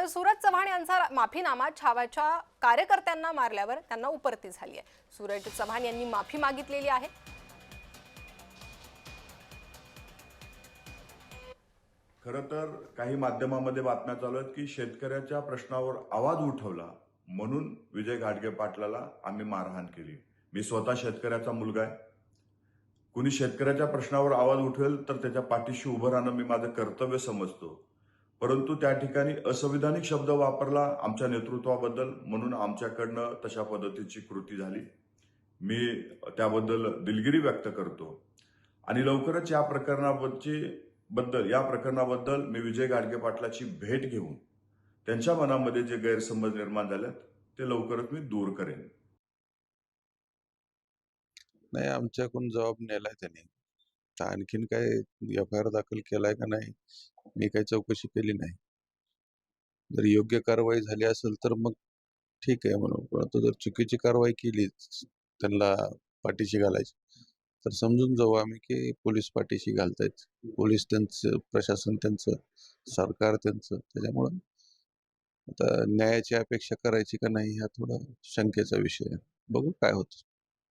तर सूरज चव्हाण यांचा माफीनामा छावाच्या कार्यकर्त्यांना मारल्यावर त्यांना उपरती झाली आहे। सूरज चव्हाण यांनी माफी मागितलेली आहे। खरं तर काही माध्यमांमध्ये बातम्या चालू आहेत की शेतकऱ्याच्या प्रश्नावर आवाज उठवला म्हणून विजय घाडगे पाटलाला आम्ही मारहाण केली। मी स्वतः शेतकऱ्याचा मुलगा आहे। कुणी शेतकऱ्याच्या प्रश्नावर आवाज उठवेल तर त्याच्या पाठीशी उभं राहणं मी माझं कर्तव्य समजतो, परंतु त्या ठिकाणी असंविधानिक शब्द वापरला आमच्या नेतृत्वाबद्दल, म्हणून आमच्याकडनं तशा पद्धतीची कृती झाली। मी त्याबद्दल दिलगिरी व्यक्त करतो आणि लवकरच या प्रकरणाबद्दल मी विजय घाडगे पाटलाची भेट घेऊन त्यांच्या मनामध्ये जे गैरसमज निर्माण झालेत ते लवकरच मी दूर करेन। नाही, आमच्याकडून जबाब नेलाय त्यांनी। तर आणखीन काय एफ.आय.आर. दाखल केलाय का नाही, मी काही चौकशी केली नाही। जर योग्य कारवाई झाली असेल तर मग ठीक आहे म्हणून, परंतु जर चुकीची कारवाई केली त्यांना पाठीशी घालायची, तर समजून जाऊ आम्ही की पोलीस पाठीशी घालतायत। पोलीस त्यांचं, प्रशासन त्यांचं, सरकार त्यांचं। त्याच्यामुळं आता न्यायाची अपेक्षा करायची का नाही हा थोडा शंकेचा विषय आहे। बघू काय होतं।